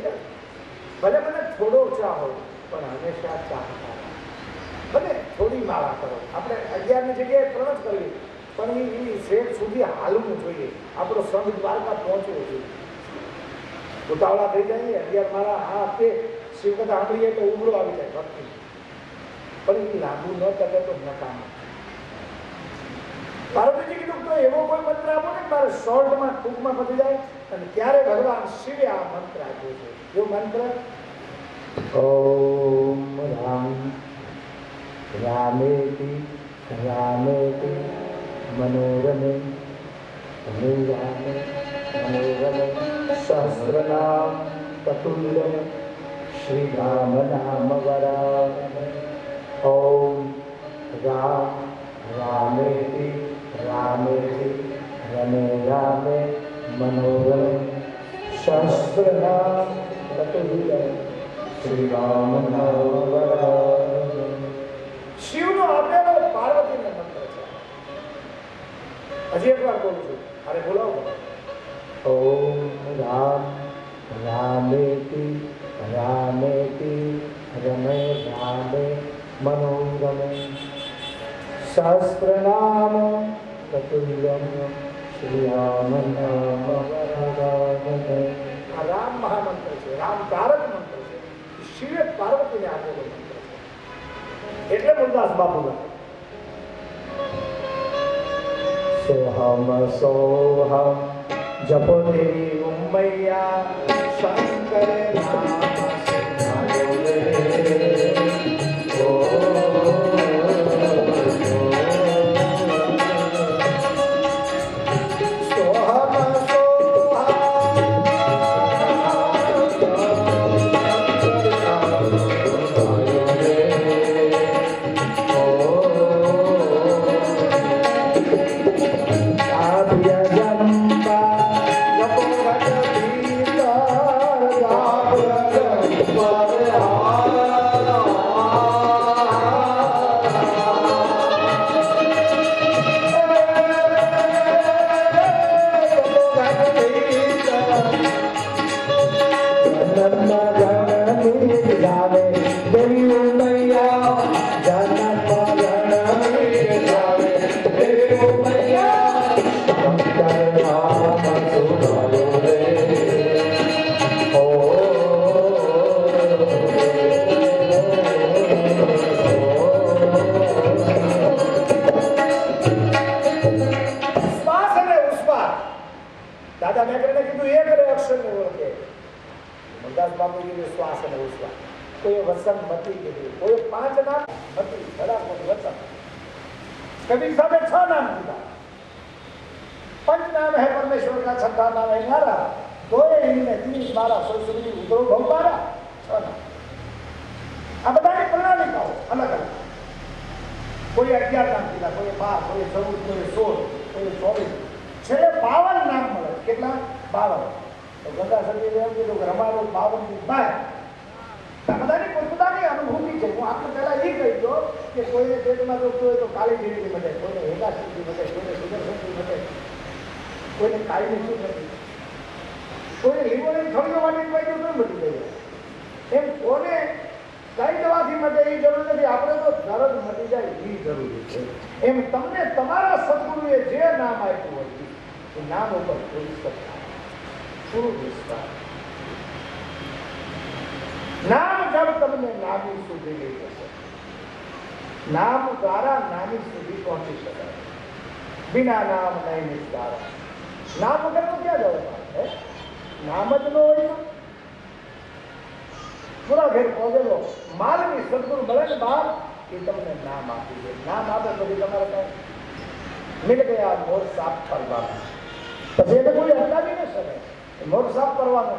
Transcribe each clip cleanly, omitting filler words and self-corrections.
થઈ જાય. ભલે મને થોડો ચા હોય પણ હંમેશા ચાહતા ભલે થોડી માળા કરો. આપણે 11ની જગ્યાએ 3 જ કરવી પણ એ શેઠ સુધી હાલવું જોઈએ. આપણો સંઘ દ્વારકા પહોંચવો જોઈએ. ઉતાવળા થઈ જાય 11 માળા હા તે શિવકથા સાંભળીએ તો ઉભરો આવી જાય ભક્તિ, પણ એ લાગુ ન કરે તો નકામ. પાર્વતીજી કીધું તો એવો કોઈ મંત્ર આપો ને મારે શોર્ટમાં ટૂંકમાં પતી જાય. અને ત્યારે ભગવાન શિવે આ મંત્ર આપ્યો છે. જો મંત્ર ઓમ રામ રામેતિ રામેતિ મનોરમે મનોરમે મનોરમે સહસ્રનામ તતુલ્યમ શ્રી રામ નામ વરાનને. ઓમ રામ રામેતિ રામેતિ રમે રામે મનોરમે સહસ્રનામ તતુલ્યમ શ્રી રામ નામ વરાનને. શિવનો આપેલો પાર્વતીનો મંત્ર છે. હજી એક વાર બોલું છું. અરે બોલાવો. ઓમ રામ રામેતિ રામેતિ રમે રામે મનોરમે સહસ્રનામ તતુલ્યમ શ્રી રામ નામ વરાનને. આ રામ મહામંત્ર છે. રામ તારક મંત્ર છે. શિવે પાર્વતીને આપેલો મંત્ર છે. એટલે મુરદાસ બાપુ સોહમ સોહમ જપો દેવી ઉમૈયા શંકર નામ સિંહાયો રે. कबीर साहब ने 6 नाम दिया. पंच नाम है परमेश्वर का, छठा नाम है नारा. तो इनमें 30 12 सोई उतरो भगवारा 6 नाम. આ બધાની પ્રણાલિકાઓ અલગ અલગ. કોઈ 11 નામ દીધા, કોઈ 12, કોઈ 14, કોઈ 16, કોઈ 24, છેલ્લે 52 નામ મળે. કેટલા? 52. તો ગંગા સતી એમ કીધું કે રમાડો 52 ની બાય. આ બધાની પોતપોતાની અનુભૂતિ છે. હું આપણે પહેલા એ કહી દો કે કોઈને પેટમાં દુખતું હોય તો કાળી જીરીથી મટે, કોઈને હેગાસીથી મટે, કોઈને સુદર્શનથી મટે, કોઈને કાળીની શું નથી, કોઈને લીંબોની થોડીઓ માટે કહી દઉં તો મટી જાય. એમ કોને કઈ દવાથી મટે એ જરૂર નથી. આપણે તો દર્દ મટી જાય એ જરૂરી છે. એમ તમને તમારા સદગુરુએ જે નામ આપ્યું હોય એ નામ ઉપર પૂરી સત્તા, પૂરું વિશ્વાસ. નામ જબ તમને નામી સુધી લઈ જશે. નામ દ્વારા નામી સુધી પહોંચી શકાય. બિના નામ નહીં નિસ્તાર. નામ વગર તો ક્યાં જવાય? નામ જ ન હોય તો પૂરા ઘેર પહોંચેલો માલની સદગુરુ મળે ને બહાર એ તમને નામ આપી દે. નામ આપે પછી તમારે કઈ મિલ ગયા મોર સાફ કરવાનો. પછી એને કોઈ હટાવી ન શકે. મોર સાફ કરવાનો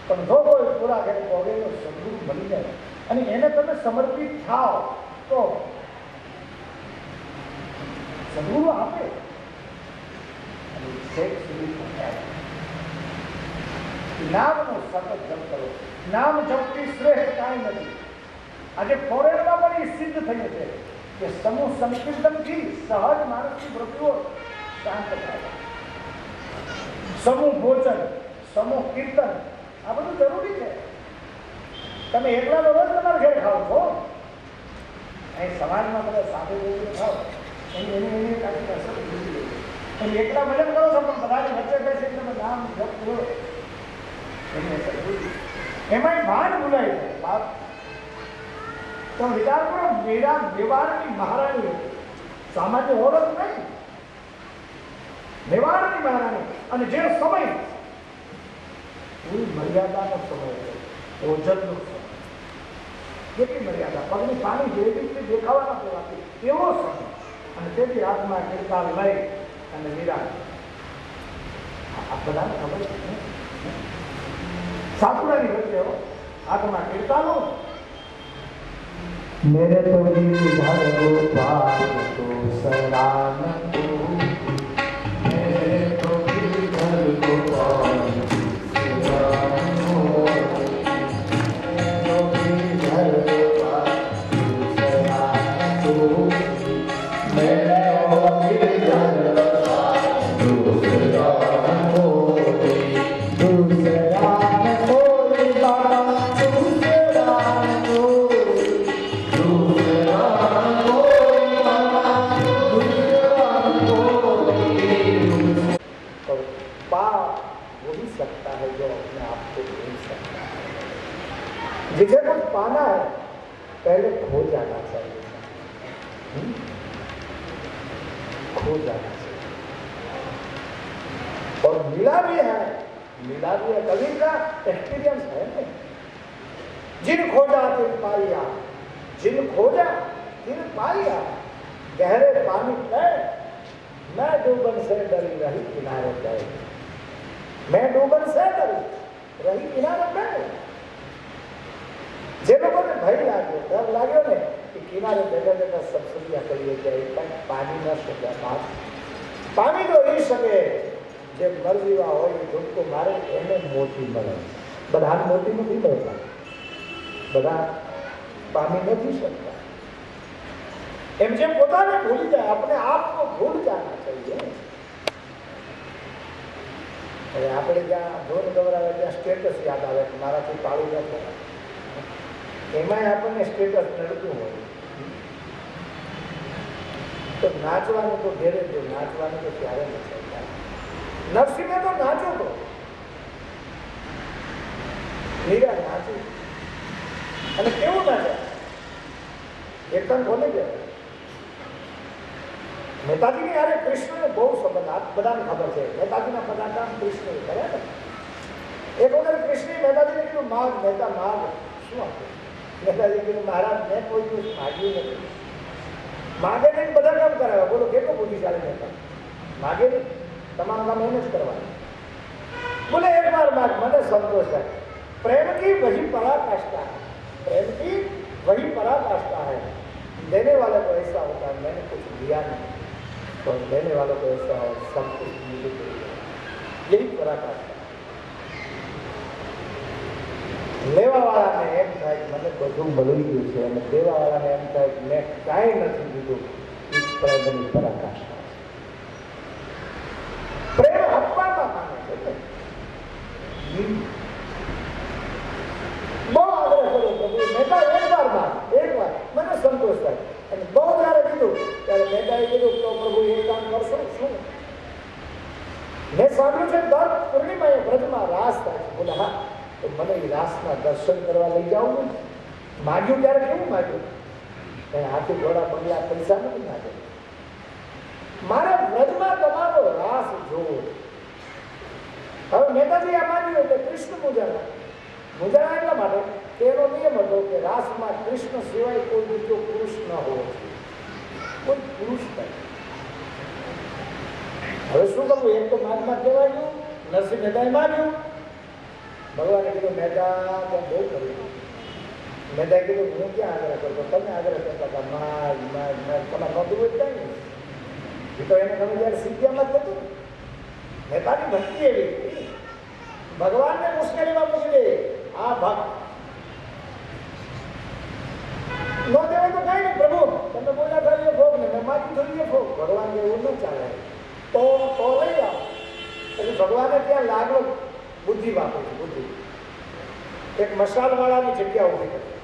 પણ જો કોઈ પૂરા ઘેર પહોંચેલો સદગુરુ બની જાય અને એને તમે સમર્પિત થાવ તો સદગુરુ આપે અને છેક સુધી પહોંચાડે. નામનો સતત જપ કરો. નામ જપથી શ્રેષ્ઠ કાંઈ નથી. આજે ફોરેનમાં પણ એ સિદ્ધ થયું છે કે સમૂહ સંકીર્તનથી સહજ માનસની વૃત્તિઓ શાંત થાય. સમૂહ ભોજન, સમૂહ કીર્તન, આ બધું જરૂરી છે. તમે એકલા રોજ તમારા ઘરે ખાઓ છો, અહીં સમાજમાં બધા સાથે બેસીને ખાઓ, એની આખી અસર જુદી હોય. તમે એકલા ભજન કરો છો પણ બધાની વચ્ચે બેસી તમે નામ જપ કરો, એની અસર જુદી. એમાંય ભાન ભૂલાય છે. બાપ તો વિચાર કરો, મીરા મેવાડની મહારાણી હતી, સામાન્ય ઓળખ નહીં, મેવાડની મહારાણી. અને જે સમય પૂરી મર્યાદાનો સમય છે, ઓજનનો સમય. કેટલી મર્યાદા, પગની પાણી જેવી રીતે દેખાવાના પેલાથી એવો સમય. અને તેથી હાથમાં કિરતાલ લઈ અને મીરા, આ બધાને ખબર છે સાતુરાની વચ્ચે હાથમાં કિરતાલો. मेरे तो गिरधर गोपाल तो सरान को, मेरे तो गिरधर गोपाल सरान को, जो गिरधर गोपाल सरान को, मेरे तो गिरधर गोपाल सरान को, दूसरान को सकता है जो अपने आप को भूल सकता है. जिसे कुछ पाना है पहले खो जाना चाहिए, खो जाना चाहिए. और मिला भी है कबीर का एक्सपीरियंस है नहीं. जिन खोजा तिन पाया, जिन खोजा तिन पाया, गहरे पानी में मैं डूबन से डरी रही किनारे गए, मैं डूबन से डरी रही किनारे गए. જે લોકોને ભય લાગ્યો, ડર લાગ્યો ને કે કિનારે બેઠા બેઠા સત્સંગિયા કરીએ જાય, પણ પાણી ન શક્યા. પામી તો એ શકે જે મરજીવા હોય એ ધૂપકો મારે એને મોતી મળે. બધાને મોતી નથી મળતા, બધા પામી નથી શકતા. એમ જેમ પોતાને ભૂલી જાય, આપણે આપકો ભૂલ જાના चाहिए. હવે આપણે જ્યાં ધોન ગવરાવે ત્યાં સ્ટેટસ યાદ આવે કે મારાથી પાળું ન થવાય. એમાંય આપણને સ્ટેટસ નડતું હોય તો નાચવાનું તો ઘેરે જો, નાચવાનું તો ક્યારે નથી. નરસિંહે તો નાચ્યો તો, મીરા નાચી. અને કેવું નાચ્યા? એકદમ બોલે ગયા. મહેતાજીની યારે કૃષ્ણને બહુ સંબંધ, આ બધાને ખબર છે. મહેતાજીના બધા કામ કૃષ્ણ કરે ને. એક વખત કૃષ્ણે મહેતાજીને કીધું માગ, મહેતા માગ. શું આપે? મહેતાજી કીધું મહારાજ મેં કોઈ દિવસ માગ્યું નથી. માગે નહીં બધા કામ કરાવે. બોલો કેટલું બુદ્ધિશાળી મહેતા. માગે નહીં, તમારું કામ એને જ કરવાનું. બોલે એક બાર માગ, મને સંતોષ થાય. प्रेम की वही पराकाष्ठा है, प्रेम की वही पराकाष्ठा है. देने वाले को ऐसा होता है मैंने कुछ दिया नहीं, तो देने वालों को ऐसा है सब कुछ मुझे दे दिया. यही पराकाष्ठा. લેવા વાળાને એમ થાય કે મને બધું મળી ગયું છે, અને દેવા વાળાને એમ થાય કે મેં કાંઈ નથી દીધું. એ પ્રેમની પરાકાષ્ઠા. પ્રેમ આપવામાં માને છે ને. બહુ આગ્રહ કર્યો પ્રભુ, મહેતા એક વાર મને સંતોષ થાય. અને બહુ જયારે કીધું ત્યારે મહેતાએ કીધું તો પ્રભુ એક કામ કરશો. શું? મેં સાંભળ્યું છે દર પૂર્ણિમાએ વ્રતમાં રાસ થાય છે. બોલે હા, તો મને એ રાસના દર્શન કરવા લઈ જાઓ ને. માગ્યું ત્યારે કેવું માગ્યું? હાથી ઘોડા બંગલા પૈસા નથી માગ્યો. મારે વ્રતમાં તમારો રાસ જોવો. હવે મહેતાજી આ માન્યું એટલે કૃષ્ણ મૂંઝાણા. મૂંઝાણા એટલા માટે કે એનો નિયમ હતો કે રાસમાં કૃષ્ણ સિવાય કોઈ બીજો પુરુષ ન હોવો જોઈએ, કોઈ પુરુષ નહીં. હવે શું કરવું? એક તો માગમાં કહેવાય ગયું, નરસિંહ મહેતાએ માગ્યું. ભગવાને કીધું મહેતા ત્યાં બહુ કર્યું. મહેતાએ કીધું હું ક્યાં આગ્રહ કરતો, તમે આગ્રહ કરતા હતા. તમારે નોતું હોય જાય ને. એ તો એને તમે જયારે સીધ્યામાં જ હતું. મહેતાની ભક્તિ એવી હતી, ભગવાનને મુશ્કેલીમાં મૂકી દે. આ ભક્ત નો દેવાય તો કઈ નહીં, પ્રભુ તમે બોલ્યા થઈએ ભોગ ને મેં માગી થઈએ ભોગ. ભગવાન એવું ન ચાલે. તો લઈ જાઓ. એટલે ભગવાને ત્યાં લાગો બુદ્ધિ વાપરી, બુદ્ધિ. એક મસાલવાળાની જગ્યા ઊભી કરી,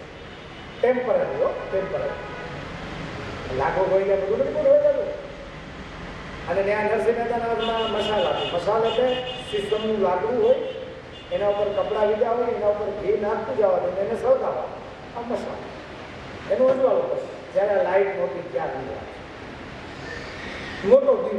ટેમ્પરરી હો, ટેમ્પરરી. લાખો હોય ત્યાં બધું નથી હોય જતું. અને ત્યાં નરસિંહ મહેતાના મસાલા, મસાલ એટલે શીશમનું લાકડું હોય, એના ઉપર કપડાં લીધા હોય, એના ઉપર ઘી નાખતું જવાનું, એને સળગાવવાનું. આ મસાલો એનું અજવાળું પછી જ્યારે લાઈટ નહોતી ત્યાં લીધા મોટો દીવો